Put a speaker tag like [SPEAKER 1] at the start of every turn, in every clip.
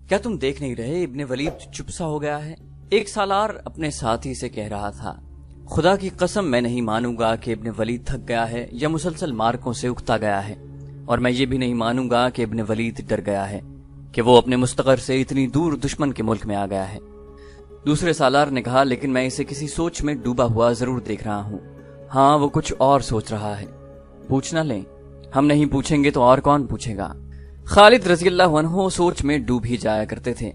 [SPEAKER 1] کیا تم دیکھ نہیں رہے ابن ولید چپ سا ہو گیا ہے؟ ایک سالار اپنے ساتھی سے کہہ رہا تھا، خدا کی قسم میں نہیں مانوں گا کہ ابن ولید تھک گیا ہے یا مسلسل مارکوں سے اکتا گیا ہے، اور میں یہ بھی نہیں مانوں گا کہ ابن ولید ڈر گیا ہے کہ وہ اپنے مستقر سے اتنی دور دشمن کے ملک میں آ گیا ہے۔ دوسرے سالار نے کہا، لیکن میں اسے کسی سوچ میں ڈوبا ہوا ضرور دیکھ رہا ہوں۔ ہاں، وہ کچھ اور سوچ رہا ہے۔ پوچھ نہ لیں؟ ہم نہیں پوچھیں گے تو اور کون پوچھے گا؟ خالد رضی اللہ عنہ سوچ میں ڈوب ہی جایا کرتے تھے۔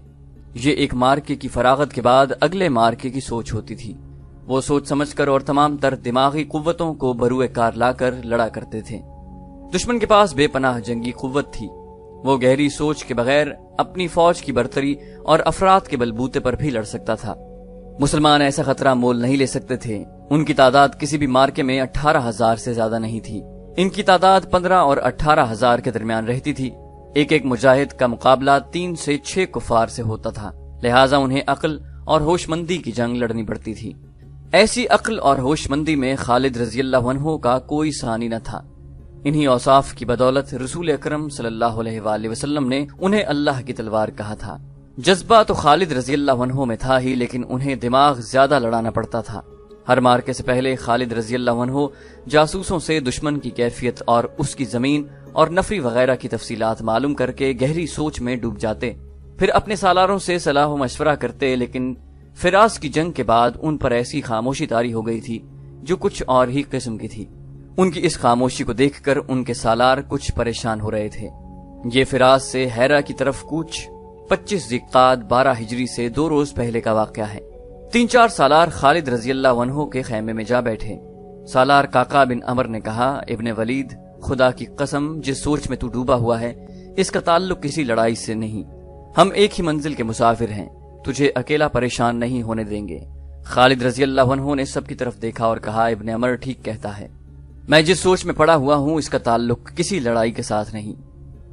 [SPEAKER 1] یہ ایک مارکے کی فراغت کے بعد اگلے مارکے کی سوچ ہوتی تھی۔ وہ سوچ سمجھ کر اور تمام تر دماغی قوتوں کو بروئے کار لا کر لڑا کرتے تھے۔ دشمن کے پاس بے پناہ جنگی قوت تھی۔ وہ گہری سوچ کے بغیر اپنی فوج کی برتری اور افراد کے بلبوتے پر بھی لڑ سکتا تھا۔ مسلمان ایسا خطرہ مول نہیں لے سکتے تھے۔ ان کی تعداد کسی بھی مارکے میں 18,000 سے زیادہ نہیں تھی۔ ان کی تعداد 15 اور 18,000 کے درمیان رہتی تھی۔ ایک ایک مجاہد کا مقابلہ 3 سے 6 کفار سے ہوتا تھا، لہٰذا انہیں عقل اور ہوش مندی کی جنگ لڑنی پڑتی تھی۔ ایسی عقل اور ہوش مندی میں خالد رضی اللہ عنہ کا کوئی ثانی نہ تھا۔ انہی اوصاف کی بدولت رسول اکرم صلی اللہ علیہ وآلہ وسلم نے انہیں اللہ کی تلوار کہا تھا۔ جذبہ تو خالد رضی اللہ عنہ میں تھا ہی، لیکن انہیں دماغ زیادہ لڑانا پڑتا تھا۔ ہر مارکے سے پہلے خالد رضی اللہ عنہ جاسوسوں سے دشمن کی کیفیت اور اس کی زمین اور نفری وغیرہ کی تفصیلات معلوم کر کے گہری سوچ میں ڈوب جاتے، پھر اپنے سالاروں سے صلاح و مشورہ کرتے، لیکن فراس کی جنگ کے بعد ان پر ایسی خاموشی طاری ہو گئی تھی جو کچھ اور ہی قسم کی تھی۔ ان کی اس خاموشی کو دیکھ کر ان کے سالار کچھ پریشان ہو رہے تھے۔ یہ فراس سے ہیرا کی طرف کوچ 25 ذیقعدہ 12 ہجری سے 2 روز پہلے کا واقعہ ہے۔ 3-4 سالار خالد رضی اللہ عنہ کے خیمے میں جا بیٹھے۔ سالار قعقاع بن عمر نے کہا، ابن ولید، خدا کی قسم جس سوچ میں تو ڈوبا ہوا ہے اس کا تعلق کسی لڑائی سے نہیں۔ ہم ایک ہی منزل کے مسافر ہیں، تجھے اکیلا پریشان نہیں ہونے دیں گے۔ خالد رضی اللہ عنہ نے سب کی طرف دیکھا اور کہا، ابن عمر ٹھیک کہتا ہے، میں جس سوچ میں پڑا ہوا ہوں اس کا تعلق کسی لڑائی کے ساتھ نہیں۔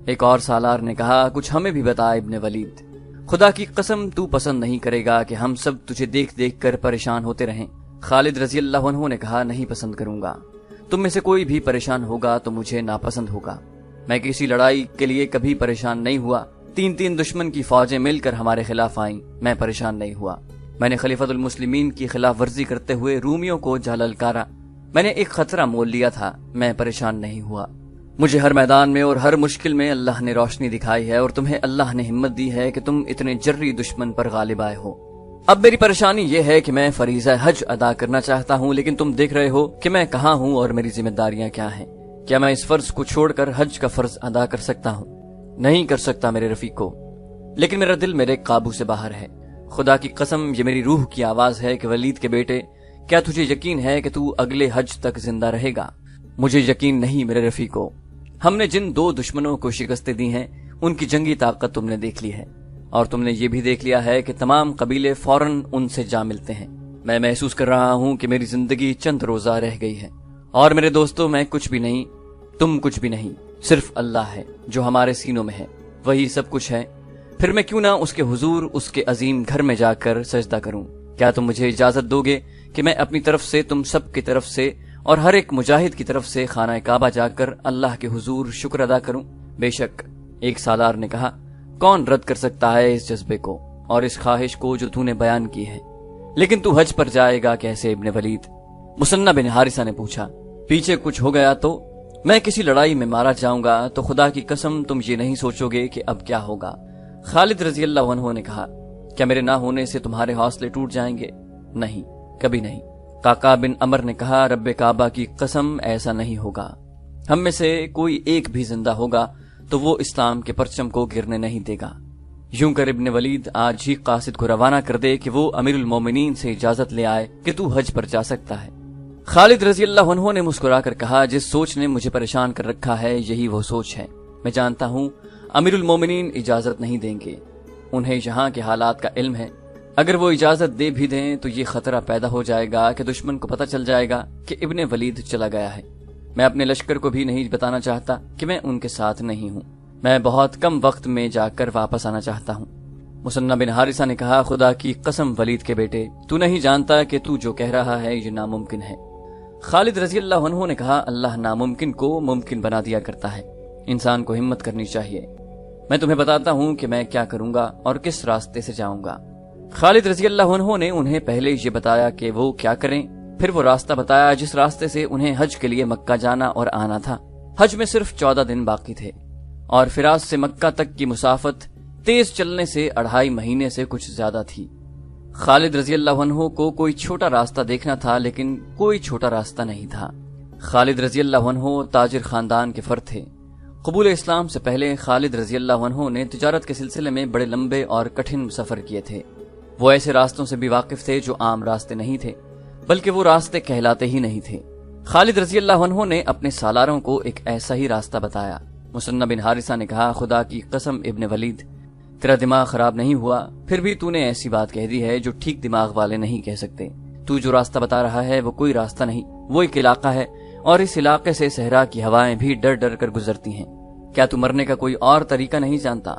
[SPEAKER 1] ایک اور سالار نے کہا، کچھ ہمیں بھی بتا ابن ولید، خدا کی قسم تو پسند نہیں کرے گا کہ ہم سب تجھے دیکھ دیکھ کر پریشان ہوتے رہیں۔ خالد رضی اللہ عنہ نے کہا، نہیں پسند کروں گا۔ تم میں سے کوئی بھی پریشان ہوگا تو مجھے ناپسند ہوگا۔ میں کسی لڑائی کے لیے کبھی پریشان نہیں ہوا۔ 3 دشمن کی فوجیں مل کر ہمارے خلاف آئیں، میں پریشان نہیں ہوا۔ میں نے خلیفۃ المسلمین کی خلاف ورزی کرتے ہوئے رومیوں کو جا للکارا، میں نے ایک خطرہ مول لیا تھا، میں پریشان نہیں ہوا۔ مجھے ہر میدان میں اور ہر مشکل میں اللہ نے روشنی دکھائی ہے، اور تمہیں اللہ نے ہمت دی ہے کہ تم اتنے جری دشمن پر غالب آئے ہو۔ اب میری پریشانی یہ ہے کہ میں فریضہ حج ادا کرنا چاہتا ہوں، لیکن تم دیکھ رہے ہو کہ میں کہاں ہوں اور میری ذمہ داریاں کیا ہیں۔ کیا میں اس فرض کو چھوڑ کر حج کا فرض ادا کر سکتا ہوں؟ نہیں کر سکتا میرے رفیقو، لیکن میرا دل میرے قابو سے باہر ہے۔ خدا کی قسم یہ میری روح کی آواز ہے کہ ولید کے بیٹے، کیا تجھے یقین ہے کہ تو اگلے حج تک زندہ رہے گا؟ مجھے یقین نہیں میرے رفیقو۔ ہم نے جن 2 دشمنوں کو شکستیں دی ہیں ان کی جنگی طاقت تم نے دیکھ لی ہے، اور تم نے یہ بھی دیکھ لیا ہے کہ تمام قبیلے فوراً ان سے جا ملتے ہیں۔ میں محسوس کر رہا ہوں کہ میری زندگی چند روزہ رہ گئی ہے، اور میرے دوستو میں کچھ بھی نہیں، تم کچھ بھی نہیں، صرف اللہ ہے جو ہمارے سینوں میں ہے، وہی سب کچھ ہے۔ پھر میں کیوں نہ اس کے حضور اس کے عظیم گھر میں جا کر سجدہ کروں؟ کیا تم مجھے اجازت دو گے کہ میں اپنی طرف سے تم سب کی طرف سے اور ہر ایک مجاہد کی طرف سے خانہ کعبہ جا کر اللہ کے حضور شکر ادا کروں؟ بے شک، ایک سالار نے کہا، کون رد کر سکتا ہے اس جذبے کو اور اس خواہش کو جو تو نے بیان کی ہے؟ لیکن تو حج پر جائے گا کیسے ابن ولید؟ مثنى بن حارثہ نے پوچھا۔ پیچھے کچھ ہو گیا تو میں کسی لڑائی میں مارا جاؤں گا تو خدا کی قسم تم یہ نہیں سوچو گے کہ اب کیا ہوگا۔ خالد رضی اللہ عنہ نے کہا، کیا میرے نہ ہونے سے تمہارے حوصلے ٹوٹ جائیں گے؟ نہیں، کبھی نہیں۔ قعقاع بن عمر نے کہا، رب کعبہ کی قسم ایسا نہیں ہوگا۔ ہم میں سے کوئی ایک بھی زندہ ہوگا تو وہ اسلام کے پرچم کو گرنے نہیں دے گا۔ یوں کر ابن ولید آج ہی قاصد کو روانہ کر دے کہ وہ امیر المومنین سے اجازت لے آئے کہ تو حج پر جا سکتا ہے۔ خالد رضی اللہ عنہ نے مسکرا کر کہا، جس سوچ نے مجھے پریشان کر رکھا ہے یہی وہ سوچ ہے۔ میں جانتا ہوں امیر المومنین اجازت نہیں دیں گے، انہیں یہاں کے حالات کا علم ہے۔ اگر وہ اجازت دے بھی دیں تو یہ خطرہ پیدا ہو جائے گا کہ دشمن کو پتہ چل جائے گا کہ ابن ولید چلا گیا ہے۔ میں اپنے لشکر کو بھی نہیں بتانا چاہتا کہ میں ان کے ساتھ نہیں ہوں۔ میں بہت کم وقت میں جا کر واپس آنا چاہتا ہوں۔ مثنى بن حارثہ نے کہا، خدا کی قسم ولید کے بیٹے، تو نہیں جانتا کہ تو جو کہہ رہا ہے یہ ناممکن ہے۔ خالد رضی اللہ عنہ نے کہا، اللہ ناممکن کو ممکن بنا دیا کرتا ہے، انسان کو ہمت کرنی چاہیے۔ میں تمہیں بتاتا ہوں کہ میں کیا کروں گا اور کس راستے سے جاؤں گا۔ خالد رضی اللہ عنہ نے انہیں پہلے یہ بتایا کہ وہ کیا کریں، پھر وہ راستہ بتایا جس راستے سے انہیں حج کے لیے مکہ جانا اور آنا تھا۔ حج میں صرف 14 دن باقی تھے اور فراس سے مکہ تک کی مسافت تیز چلنے سے 2.5 مہینے سے کچھ زیادہ تھی۔ خالد رضی اللہ عنہ کو کوئی چھوٹا راستہ دیکھنا تھا، لیکن کوئی چھوٹا راستہ نہیں تھا۔ خالد رضی اللہ عنہ تاجر خاندان کے فرد تھے۔ قبول اسلام سے پہلے خالد رضی اللہ عنہ نے تجارت کے سلسلے میں بڑے لمبے اور کٹھن سفر کیے تھے۔ وہ ایسے راستوں سے بھی واقف تھے جو عام راستے نہیں تھے، بلکہ وہ راستے کہلاتے ہی نہیں تھے۔ خالد رضی اللہ عنہ نے اپنے سالاروں کو ایک ایسا ہی راستہ بتایا۔ مسنہ بن حارثہ نے کہا، خدا کی قسم ابن ولید، تیرا دماغ خراب نہیں ہوا، پھر بھی تو نے ایسی بات کہہ دی ہے جو ٹھیک دماغ والے نہیں کہہ سکتے۔ تو جو راستہ بتا رہا ہے وہ کوئی راستہ نہیں، وہ ایک علاقہ ہے، اور اس علاقے سے صحرا کی ہوائیں بھی ڈر ڈر کر گزرتی ہیں۔ کیا تو مرنے کا کوئی اور طریقہ نہیں جانتا؟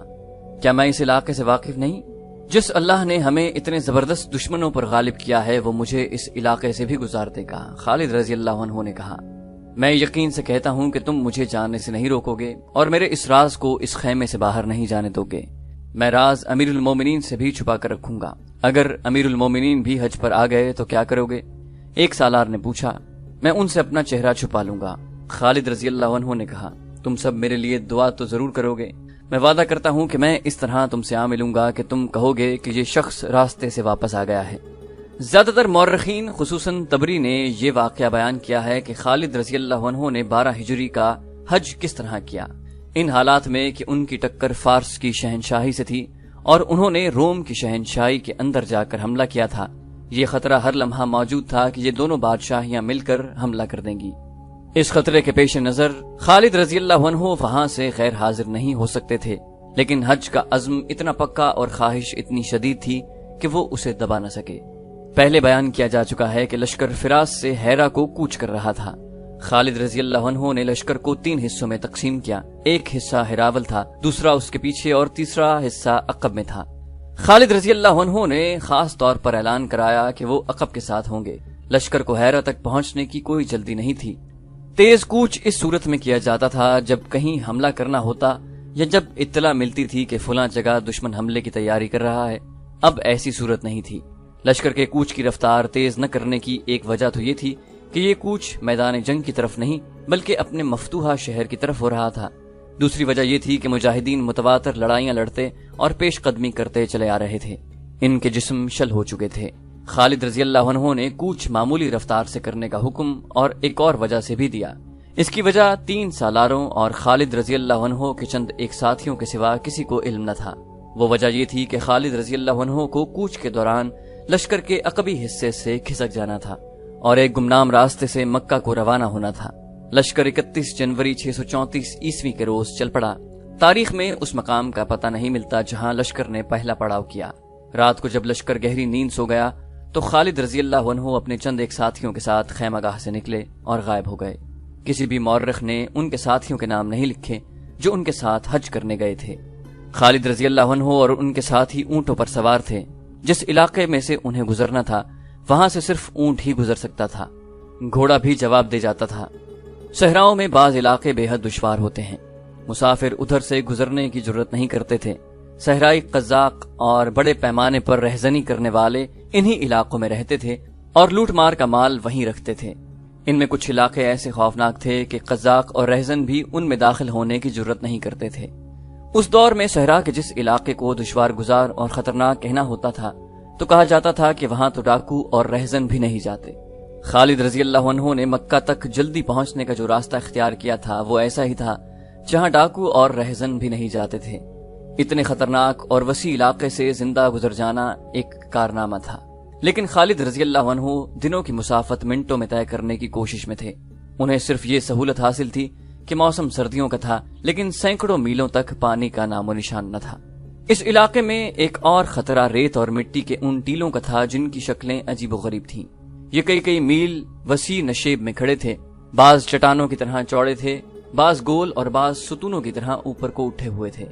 [SPEAKER 1] کیا میں اس علاقے سے واقف نہیں؟ جس اللہ نے ہمیں اتنے زبردست دشمنوں پر غالب کیا ہے وہ مجھے اس علاقے سے بھی گزار دے گا۔ خالد رضی اللہ عنہ نے کہا، میں یقین سے کہتا ہوں کہ تم مجھے جاننے سے نہیں روکو گے اور میرے اس راز کو اس خیمے سے باہر نہیں جانے دو گے۔ میں راز امیر المومنین سے بھی چھپا کر رکھوں گا۔ اگر امیر المومنین بھی حج پر آ گئے تو کیا کرو گے؟ ایک سالار نے پوچھا، میں ان سے اپنا چہرہ چھپا لوں گا۔ خالد رضی اللہ عنہ نے کہا، تم سب میرے لیے دعا تو ضرور کرو گے۔ میں وعدہ کرتا ہوں کہ میں اس طرح تم سے آ ملوں گا کہ تم کہو گے کہ یہ شخص راستے سے واپس آ گیا ہے۔ زیادہ تر مورخین خصوصاً طبری نے یہ واقعہ بیان کیا ہے کہ خالد رضی اللہ عنہ نے 12 ہجری کا حج کس طرح کیا، ان حالات میں کہ ان کی ٹکر فارس کی شہنشاہی سے تھی اور انہوں نے روم کی شہنشاہی کے اندر جا کر حملہ کیا تھا۔ یہ خطرہ ہر لمحہ موجود تھا کہ یہ دونوں بادشاہیاں مل کر حملہ کر دیں گی۔ اس خطرے کے پیش نظر خالد رضی اللہ عنہ وہاں سے غیر حاضر نہیں ہو سکتے تھے، لیکن حج کا عزم اتنا پکا اور خواہش اتنی شدید تھی کہ وہ اسے دبا نہ سکے۔ پہلے بیان کیا جا چکا ہے کہ لشکر فراس سے ہیرا کو کوچ کر رہا تھا۔ خالد رضی اللہ عنہ نے لشکر کو 3 حصوں میں تقسیم کیا، ایک حصہ ہراول تھا، دوسرا اس کے پیچھے اور تیسرا حصہ عقب میں تھا۔ خالد رضی اللہ عنہ نے خاص طور پر اعلان کرایا کہ وہ عقب کے ساتھ ہوں گے۔ لشکر کو ہیرا تک پہنچنے کی کوئی جلدی نہیں تھی۔ تیز کوچ اس صورت میں کیا جاتا تھا جب کہیں حملہ کرنا ہوتا یا جب اطلاع ملتی تھی کہ فلاں جگہ دشمن حملے کی تیاری کر رہا ہے۔ اب ایسی صورت نہیں تھی۔ لشکر کے کوچ کی رفتار تیز نہ کرنے کی ایک وجہ تو یہ تھی کہ یہ کوچ میدان جنگ کی طرف نہیں بلکہ اپنے مفتوحہ شہر کی طرف ہو رہا تھا۔ دوسری وجہ یہ تھی کہ مجاہدین متواتر لڑائیاں لڑتے اور پیش قدمی کرتے چلے آ رہے تھے، ان کے جسم شل ہو چکے تھے۔ خالد رضی اللہ عنہ نے کوچ معمولی رفتار سے کرنے کا حکم اور ایک اور وجہ سے بھی دیا۔ اس کی وجہ 3 سالاروں اور خالد رضی اللہ عنہ کے چند ایک ساتھیوں کے سوا کسی کو علم نہ تھا۔ وہ وجہ یہ تھی کہ خالد رضی اللہ عنہ کو کوچ کے دوران لشکر کے عقبی حصے سے کھسک جانا تھا اور ایک گمنام راستے سے مکہ کو روانہ ہونا تھا۔ لشکر 31 جنوری 634 عیسوی کے روز چل پڑا۔ تاریخ میں اس مقام کا پتہ نہیں ملتا جہاں لشکر نے پہلا پڑاؤ کیا۔ رات کو جب لشکر گہری نیند سو گیا تو خالد رضی اللہ عنہ اپنے چند ایک ساتھیوں کے ساتھ خیمہ گاہ سے نکلے اور غائب ہو گئے۔ کسی بھی مورخ نے ان کے ساتھیوں کے نام نہیں لکھے جو ان کے ساتھ حج کرنے گئے تھے۔ خالد رضی اللہ عنہ اور ان کے ساتھی اونٹوں پر سوار تھے۔ جس علاقے میں سے انہیں گزرنا تھا وہاں سے صرف اونٹ ہی گزر سکتا تھا، گھوڑا بھی جواب دے جاتا تھا۔ صحراؤں میں بعض علاقے بے حد دشوار ہوتے ہیں، مسافر ادھر سے گزرنے کی جرت نہیں کرتے تھے۔ صحرائی قزاق اور بڑے پیمانے پر رہزنی کرنے والے انہی علاقوں میں رہتے تھے اور لوٹ مار کا مال وہیں رکھتے تھے۔ ان میں کچھ علاقے ایسے خوفناک تھے کہ قزاق اور رہزن بھی ان میں داخل ہونے کی جرت نہیں کرتے تھے۔ اس دور میں صحرا کے جس علاقے کو دشوار گزار اور خطرناک کہنا ہوتا تھا تو کہا جاتا تھا کہ وہاں تو ڈاکو اور رہزن بھی نہیں جاتے۔ خالد رضی اللہ عنہ نے مکہ تک جلدی پہنچنے کا جو راستہ اختیار کیا تھا وہ ایسا ہی تھا جہاں ڈاکو اور رہزن بھی نہیں جاتے تھے۔ اتنے خطرناک اور وسیع علاقے سے زندہ گزر جانا ایک کارنامہ تھا، لیکن خالد رضی اللہ عنہ دنوں کی مسافت منٹوں میں طے کرنے کی کوشش میں تھے۔ انہیں صرف یہ سہولت حاصل تھی کہ موسم سردیوں کا تھا، لیکن سینکڑوں میلوں تک پانی کا نام و نشان نہ تھا۔ اس علاقے میں ایک اور خطرہ ریت اور مٹی کے ان ٹیلوں کا تھا جن کی شکلیں عجیب و غریب تھیں۔ یہ کئی میل وسیع نشیب میں کھڑے تھے، بعض چٹانوں کی طرح چوڑے تھے، بعض گول اور بعض ستونوں کی طرح اوپر کو اٹھے ہوئے تھے۔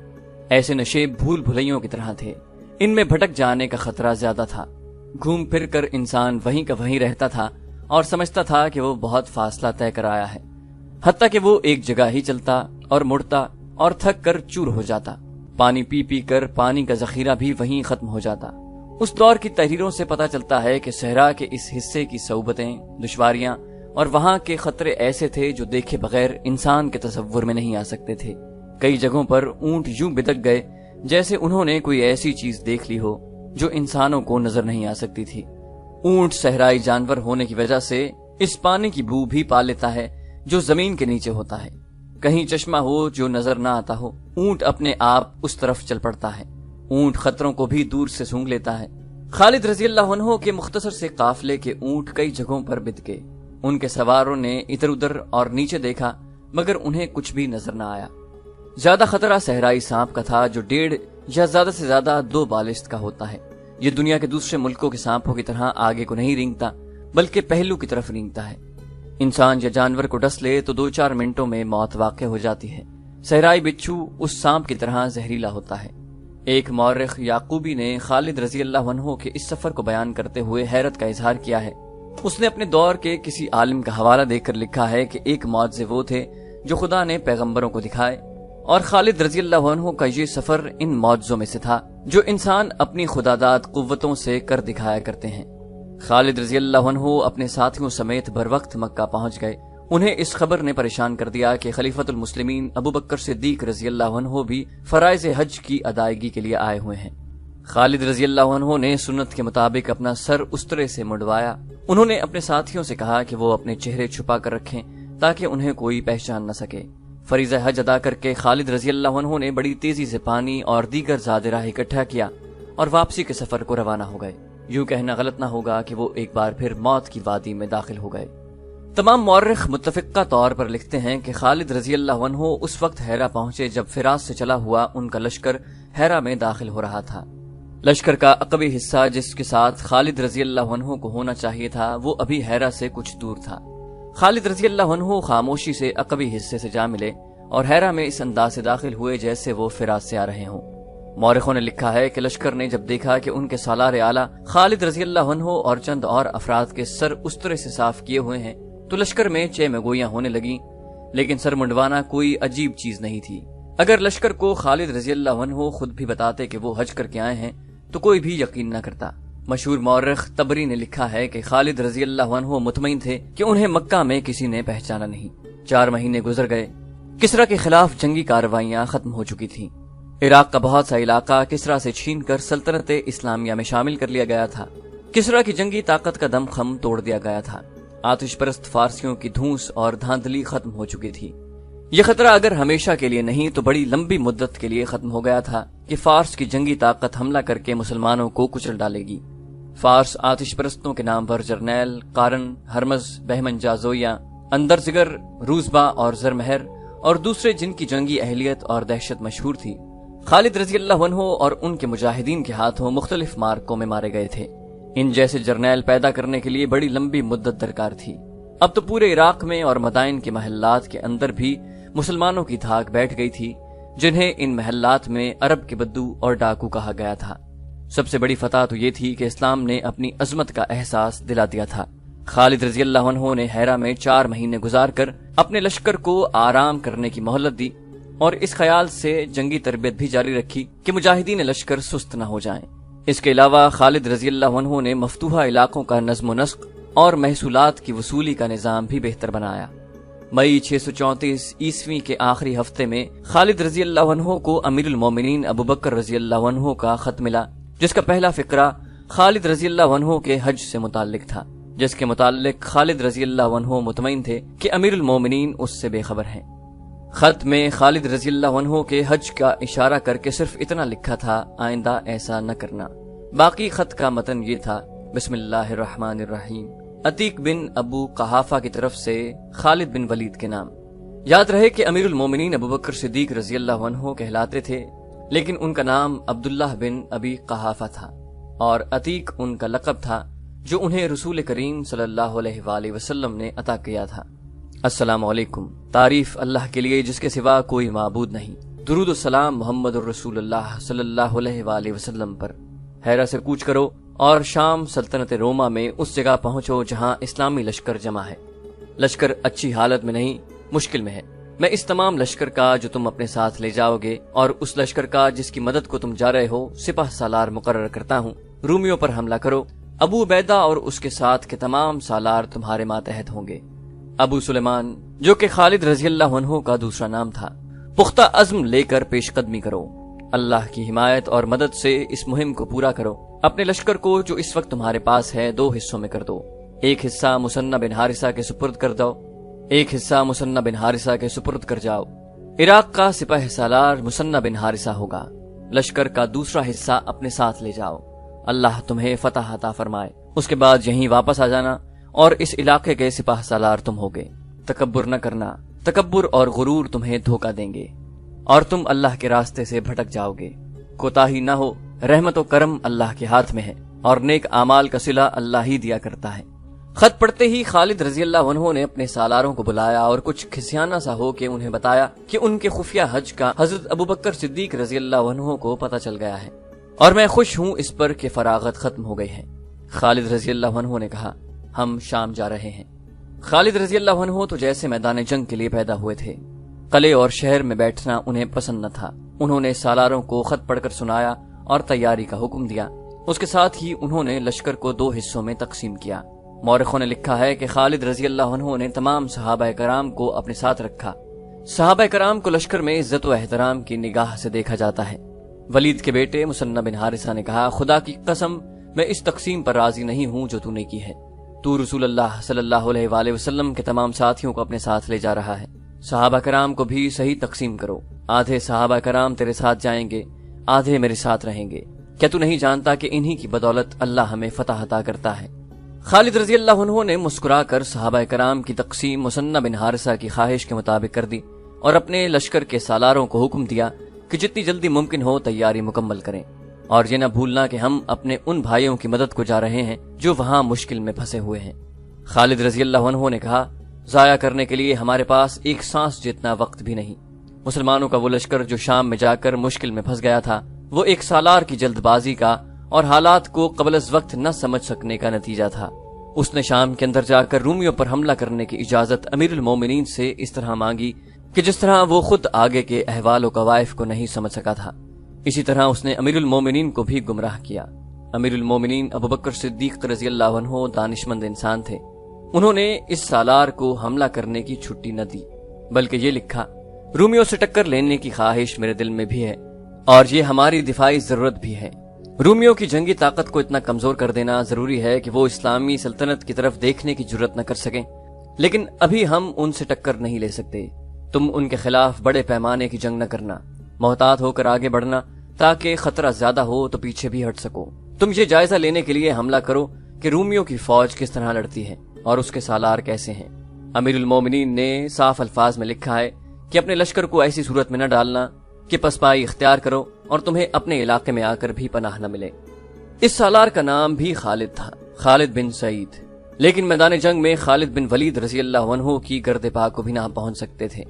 [SPEAKER 1] ایسے نشیب بھول بھلیوں کی طرح تھے، ان میں بھٹک جانے کا خطرہ زیادہ تھا۔ گھوم پھر کر انسان وہیں کا وہیں رہتا تھا اور سمجھتا تھا کہ وہ بہت فاصلہ طے کر آیا ہے، حتیٰ کہ وہ ایک جگہ ہی چلتا اور مڑتا اور تھک کر چور ہو جاتا۔ پانی پی پی کر پانی کا ذخیرہ بھی وہیں ختم ہو جاتا۔ اس دور کی تحریروں سے پتہ چلتا ہے کہ صحرا کے اس حصے کی صعوبتیں، دشواریاں اور وہاں کے خطرے ایسے تھے جو دیکھے بغیر انسان کے تصور میں نہیں آ سکتے تھے۔ کئی جگہوں پر اونٹ یوں بدک گئے جیسے انہوں نے کوئی ایسی چیز دیکھ لی ہو جو انسانوں کو نظر نہیں آ سکتی تھی۔ اونٹ صحرائی جانور ہونے کی وجہ سے اس پانی کی بو بھی پا لیتا ہے جو زمین کے نیچے ہوتا ہے۔ کہیں چشمہ ہو جو نظر نہ آتا ہو، اونٹ اپنے آپ اس طرف چل پڑتا ہے۔ اونٹ خطروں کو بھی دور سے سونگھ لیتا ہے۔ خالد رضی اللہ عنہ کے مختصر سے قافلے کے اونٹ کئی جگہوں پر بد گئے۔ ان کے سواروں نے ادھر ادھر اور نیچے دیکھا مگر انہیں کچھ بھی نظر نہ آیا۔ زیادہ خطرہ صحرائی سانپ کا تھا جو 1.5 یا زیادہ سے زیادہ 2 بالشت کا ہوتا ہے۔ یہ دنیا کے دوسرے ملکوں کے سانپوں کی طرح آگے کو نہیں رینگتا بلکہ پہلو کی طرف رینگتا ہے۔ انسان یا جانور کو ڈس لے تو 2-4 منٹوں میں موت واقع ہو جاتی ہے۔ صحرائی بچھو اس سانپ کی طرح زہریلا ہوتا ہے۔ ایک مورخ یعقوبی نے خالد رضی اللہ عنہ کے اس سفر کو بیان کرتے ہوئے حیرت کا اظہار کیا ہے۔ اس نے اپنے دور کے کسی عالم کا حوالہ دے کر لکھا ہے کہ ایک معجزے وہ تھے جو خدا نے پیغمبروں کو دکھائے، اور خالد رضی اللہ عنہ کا یہ سفر ان معجزوں میں سے تھا جو انسان اپنی خداداد قوتوں سے کر دکھایا کرتے ہیں۔ خالد رضی اللہ عنہ اپنے ساتھیوں سمیت بر وقت مکہ پہنچ گئے۔ انہیں اس خبر نے پریشان کر دیا کہ خلیفۃ المسلمین ابو بکر صدیق رضی اللہ عنہ بھی فرائض حج کی ادائیگی کے لیے آئے ہوئے ہیں۔ خالد رضی اللہ عنہ نے سنت کے مطابق اپنا سر استرے سے منڈوایا۔ انہوں نے اپنے ساتھیوں سے کہا کہ وہ اپنے چہرے چھپا کر رکھیں تاکہ انہیں کوئی پہچان نہ سکے۔ فریضہ حج ادا کر کے خالد رضی اللہ عنہ نے بڑی تیزی سے پانی اور دیگر زاد راہ اکٹھا کیا اور واپسی کے سفر کو روانہ ہو گئے۔ یوں کہنا غلط نہ ہوگا کہ وہ ایک بار پھر موت کی وادی میں داخل ہو گئے۔ تمام مورخ متفقہ طور پر لکھتے ہیں کہ خالد رضی اللہ عنہ اس وقت ہیرا پہنچے جب فراس سے چلا ہوا ان کا لشکر ہیرا میں داخل ہو رہا تھا۔ لشکر کا عقبی حصہ جس کے ساتھ خالد رضی اللہ عنہ کو ہونا چاہیے تھا وہ ابھی ہیرا سے کچھ دور تھا۔ خالد رضی اللہ عنہ خاموشی سے عقبی حصے سے جا ملے اور ہیرا میں اس انداز سے داخل ہوئے جیسے وہ فراس سے آ رہے ہوں۔ مورخوں نے لکھا ہے کہ لشکر نے جب دیکھا کہ ان کے سالار اعلیٰ خالد رضی اللہ عنہ اور چند اور افراد کے سر استرے سے صاف کیے ہوئے ہیں تو لشکر میں چہ مگویاں ہونے لگیں، لیکن سر منڈوانا کوئی عجیب چیز نہیں تھی۔ اگر لشکر کو خالد رضی اللہ عنہ خود بھی بتاتے کہ وہ حج کر کے آئے ہیں تو کوئی بھی یقین نہ کرتا۔ مشہور مورخ طبری نے لکھا ہے کہ خالد رضی اللہ عنہ مطمئن تھے کہ انہیں مکہ میں کسی نے پہچانا نہیں۔ 4 مہینے گزر گئے۔ کسرا کے خلاف جنگی کارروائیاں ختم ہو چکی تھیں۔ عراق کا بہت سا علاقہ کسرا سے چھین کر سلطنت اسلامیہ میں شامل کر لیا گیا تھا۔ کسرا کی جنگی طاقت کا دم خم توڑ دیا گیا تھا۔ آتش پرست فارسیوں کی دھونس اور دھاندلی ختم ہو چکی تھی۔ یہ خطرہ اگر ہمیشہ کے لیے نہیں تو بڑی لمبی مدت کے لیے ختم ہو گیا تھا کہ فارس کی جنگی طاقت حملہ کر کے مسلمانوں کو کچل ڈالے گی۔ فارس آتش پرستوں کے نام پر جرنیل، قارن، ہرمز، بہمن جازویہ، اندرزگر، روزبا اور زرمہر اور دوسرے جن کی جنگی اہلیت اور دہشت مشہور تھی، خالد رضی اللہ عنہ اور ان کے مجاہدین کے ہاتھوں مختلف مارکوں میں مارے گئے تھے۔ ان جیسے جرنیل پیدا کرنے کے لیے بڑی لمبی مدت درکار تھی۔ اب تو پورے عراق میں اور مدائن کے محلات کے اندر بھی مسلمانوں کی دھاک بیٹھ گئی تھی، جنہیں ان محلات میں عرب کے بدو اور ڈاکو کہا گیا تھا۔ سب سے بڑی فتح تو یہ تھی کہ اسلام نے اپنی عظمت کا احساس دلا دیا تھا۔ خالد رضی اللہ عنہ نے ہیرا میں 4 مہینے گزار کر اپنے لشکر کو آرام کرنے کی مہلت دی اور اس خیال سے جنگی تربیت بھی جاری رکھی کہ مجاہدین لشکر سست نہ ہو جائیں۔ اس کے علاوہ خالد رضی اللہ عنہ نے مفتوحہ علاقوں کا نظم و نسق اور محصولات کی وصولی کا نظام بھی بہتر بنایا۔ مئی 634 عیسوی کے آخری ہفتے میں خالد رضی اللہ عنہ کو امیر المومنین ابو بکر رضی اللہ عنہ کا خط ملا، جس کا پہلا فقرہ خالد رضی اللہ عنہ کے حج سے متعلق تھا، جس کے متعلق خالد رضی اللہ عنہ مطمئن تھے کہ امیر المومنین اس سے بے خبر ہیں۔ خط میں خالد رضی اللہ عنہ کے حج کا اشارہ کر کے صرف اتنا لکھا تھا، آئندہ ایسا نہ کرنا۔ باقی خط کا متن یہ تھا: بسم اللہ الرحمن الرحیم، عتیق بن ابو قحافہ کی طرف سے خالد بن ولید کے نام۔ یاد رہے کہ امیر المومنین ابو بکر صدیق رضی اللہ عنہ کہلاتے تھے، لیکن ان کا نام عبداللہ بن ابی قحافہ تھا، اور عتیق ان کا لقب تھا جو انہیں رسول کریم صلی اللہ علیہ وآلہ وسلم نے عطا کیا تھا۔ السلام علیکم۔ تعریف اللہ کے لیے جس کے سوا کوئی معبود نہیں، درود و سلام محمد الرسول اللہ صلی اللہ علیہ وآلہ وسلم پر۔ ہیرا سے کوچ کرو اور شام سلطنت روما میں اس جگہ پہنچو جہاں اسلامی لشکر جمع ہے۔ لشکر اچھی حالت میں نہیں، مشکل میں ہے۔ میں اس تمام لشکر کا جو تم اپنے ساتھ لے جاؤ گے اور اس لشکر کا جس کی مدد کو تم جا رہے ہو سپہ سالار مقرر کرتا ہوں۔ رومیوں پر حملہ کرو۔ ابو عبیدہ اور اس کے ساتھ کے تمام سالار تمہارے ماتحت ہوں گے۔ ابو سلیمان، جو کہ خالد رضی اللہ عنہ کا دوسرا نام تھا، پختہ عزم لے کر پیش قدمی کرو۔ اللہ کی حمایت اور مدد سے اس مہم کو پورا کرو۔ اپنے لشکر کو جو اس وقت تمہارے پاس ہے 2 حصوں میں کر دو۔ ایک حصہ مثنى بن حارثہ کے سپرد کر دو، ایک حصہ مثنى بن حارثہ کے سپرد کر جاؤ۔ عراق کا سپہ سالار مثنى بن حارثہ ہوگا۔ لشکر کا دوسرا حصہ اپنے ساتھ لے جاؤ۔ اللہ تمہیں فتح عطا فرمائے۔ اس کے بعد یہیں واپس آ جانا اور اس علاقے کے سپہ سالار تم ہوگے۔ تکبر نہ کرنا، تکبر اور غرور تمہیں دھوکہ دیں گے اور تم اللہ کے راستے سے بھٹک جاؤ گے۔ کوتاہی نہ ہو، رحمت و کرم اللہ کے ہاتھ میں ہے اور نیک اعمال کا صلہ اللہ ہی دیا کرتا ہے۔ خط پڑھتے ہی خالد رضی اللہ عنہ نے اپنے سالاروں کو بلایا اور کچھ کھسیانہ سا ہو کے انہیں بتایا کہ ان کے خفیہ حج کا حضرت ابوبکر صدیق رضی اللہ عنہ کو پتہ چل گیا ہے اور میں خوش ہوں اس پر کہ فراغت ختم ہو گئی ہے۔ خالد رضی اللہ عنہ نے کہا، ہم شام جا رہے ہیں۔ خالد رضی اللہ عنہ تو جیسے میدان جنگ کے لیے پیدا ہوئے تھے۔ قلعے اور شہر میں بیٹھنا انہیں پسند نہ تھا۔ انہوں نے سالاروں کو خط پڑھ کر سنایا اور تیاری کا حکم دیا۔ اس کے ساتھ ہی انہوں نے لشکر کو 2 حصوں میں تقسیم کیا۔ مورخوں نے لکھا ہے کہ خالد رضی اللہ عنہ نے تمام صحابہ کرام کو اپنے ساتھ رکھا۔ صحابہ کرام کو لشکر میں عزت و احترام کی نگاہ سے دیکھا جاتا ہے۔ ولید کے بیٹے مثنى بن حارثہ نے کہا، خدا کی قسم میں اس تقسیم پر راضی نہیں ہوں جو تو نے کی ہے۔ تو رسول اللہ صلی اللہ علیہ وآلہ وسلم کے تمام ساتھیوں کو اپنے ساتھ لے جا رہا ہے۔ صحابہ کرام کو بھی صحیح تقسیم کرو۔ آدھے صحابہ کرام تیرے ساتھ جائیں گے، آدھے میرے ساتھ رہیں گے۔ کیا تو نہیں جانتا کہ انہی کی بدولت اللہ ہمیں فتح عطا کرتا ہے؟ خالد رضی اللہ عنہ نے مسکرا کر صحابہ کرام کی تقسیم مثنى بن حارثہ کی خواہش کے مطابق کر دی اور اپنے لشکر کے سالاروں کو حکم دیا کہ جتنی جلدی ممکن ہو تیاری مکمل کریں اور یہ نہ بھولنا کہ ہم اپنے ان بھائیوں کی مدد کو جا رہے ہیں جو وہاں مشکل میں پھنسے ہوئے ہیں۔ خالد رضی اللہ عنہ نے کہا، ضائع کرنے کے لیے ہمارے پاس ایک سانس جتنا وقت بھی نہیں۔ مسلمانوں کا وہ لشکر جو شام میں جا کر مشکل میں پھنس گیا تھا، وہ ایک سالار کی جلد بازی کا اور حالات کو قبل از وقت نہ سمجھ سکنے کا نتیجہ تھا۔ اس نے شام کے اندر جا کر رومیوں پر حملہ کرنے کی اجازت امیر المومنین سے اس طرح مانگی کہ جس طرح وہ خود آگے کے احوال و قوائف کو نہیں سمجھ سکا تھا، اسی طرح اس نے امیر المومنین کو بھی گمراہ کیا۔ امیر المومنین ابوبکر صدیق رضی اللہ عنہ دانشمند انسان تھے۔ انہوں نے اس سالار کو حملہ کرنے کی چھٹی نہ دی، بلکہ یہ لکھا، رومیوں سے ٹکر لینے کی خواہش میرے دل میں بھی ہے اور یہ ہماری دفاعی ضرورت بھی ہے۔ رومیوں کی جنگی طاقت کو اتنا کمزور کر دینا ضروری ہے کہ وہ اسلامی سلطنت کی طرف دیکھنے کی جرت نہ کر سکیں، لیکن ابھی ہم ان سے ٹکر نہیں لے سکتے۔ تم ان کے خلاف بڑے پیمانے کی جنگ نہ کرنا، محتاط ہو کر آگے بڑھنا تاکہ خطرہ زیادہ ہو تو پیچھے بھی ہٹ سکو۔ تم یہ جائزہ لینے کے لیے حملہ کرو کہ رومیوں کی فوج کس طرح لڑتی ہے اور اس کے سالار کیسے ہیں۔ امیر المومنین نے صاف الفاظ میں لکھا ہے کہ اپنے لشکر کو ایسی صورت میں نہ ڈالنا کہ پسپائی اختیار کرو اور تمہیں اپنے علاقے میں آ کر بھی پناہ نہ ملے۔ اس سالار کا نام بھی خالد تھا، خالد بن سعید، لیکن میدان جنگ میں خالد بن ولید رضی اللہ عنہ کی گرد پا کو بھی نہ پہنچ سکتے تھے۔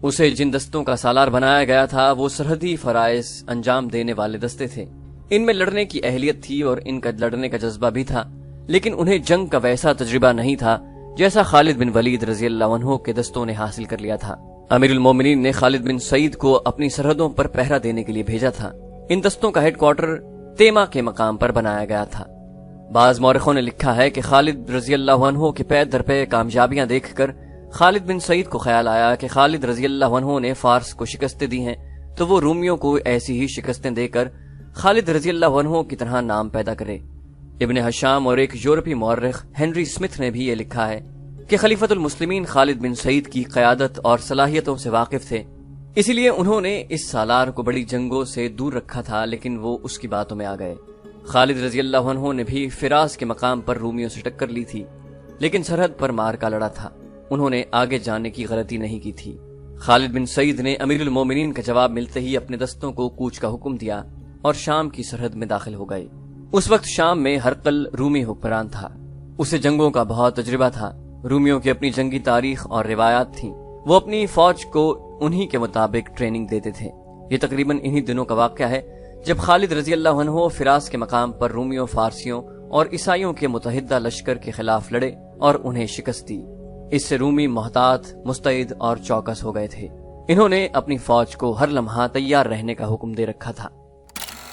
[SPEAKER 1] اسے جن دستوں کا سالار بنایا گیا تھا وہ سرحدی فرائض انجام دینے والے دستے تھے۔ ان میں لڑنے کی اہلیت تھی اور ان کا لڑنے کا جذبہ بھی تھا، لیکن انہیں جنگ کا ویسا تجربہ نہیں تھا جیسا خالد بن ولید رضی اللہ عنہ کے دستوں نے حاصل کر لیا تھا۔ امیر المومنین نے خالد بن سعید کو اپنی سرحدوں پر پہرا دینے کے لیے بھیجا تھا۔ ان دستوں کا ہیڈ کوارٹر تیما کے مقام پر بنایا گیا تھا۔ بعض مورخوں نے لکھا ہے کہ خالد رضی اللہ عنہ کے پے در پے کامیابیاں دیکھ کر خالد بن سعید کو خیال آیا کہ خالد رضی اللہ عنہ نے فارس کو شکستیں دی ہیں تو وہ رومیوں کو ایسی ہی شکستیں دے کر خالد رضی اللہ عنہ کی طرح نام پیدا کرے۔ ابن حشام اور ایک یورپی مورخ ہنری اسمتھ نے بھی یہ لکھا ہے کہ خلیفۃ المسلمین خالد بن سعید کی قیادت اور صلاحیتوں سے واقف تھے، اسی لیے انہوں نے اس سالار کو بڑی جنگوں سے دور رکھا تھا، لیکن وہ اس کی باتوں میں آ گئے۔ خالد رضی اللہ عنہ نے بھی فراز کے مقام پر رومیوں سے ٹکر لی تھی، لیکن سرحد پر مار کا لڑا تھا۔ انہوں نے آگے جانے کی غلطی نہیں کی تھی۔ خالد بن سعید نے امیر المومنین کا جواب ملتے ہی اپنے دستوں کو کوچ کا حکم دیا اور شام کی سرحد میں داخل ہو گئے۔ اس وقت شام میں ہرقل رومی حکمران تھا۔ اسے جنگوں کا بہت تجربہ تھا۔ رومیوں کی اپنی جنگی تاریخ اور روایات تھیں، وہ اپنی فوج کو انہی کے مطابق ٹریننگ دیتے تھے۔ یہ تقریباً انہی دنوں کا واقعہ ہے جب خالد رضی اللہ عنہ فراز کے مقام پر رومیوں، فارسیوں اور عیسائیوں کے متحدہ لشکر کے خلاف لڑے اور انہیں شکست دی۔ اس سے رومی محتاط، مستعد اور چوکس ہو گئے تھے۔ انہوں نے اپنی فوج کو ہر لمحہ تیار رہنے کا حکم دے رکھا تھا۔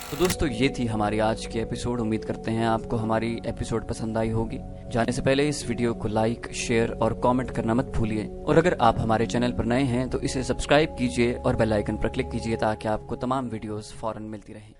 [SPEAKER 1] تو دوستو یہ تھی ہماری آج کی ایپیسوڈ۔ امید کرتے ہیں آپ کو ہماری ایپیسوڈ پسند آئی ہوگی۔ جانے سے پہلے اس ویڈیو کو لائک، شیئر اور کامنٹ کرنا مت بھولیے، اور اگر آپ ہمارے چینل پر نئے ہیں تو اسے سبسکرائب کیجیے اور بیل آئیکن پر کلک کیجیے تاکہ آپ کو تمام ویڈیوز فوراً ملتی رہیں۔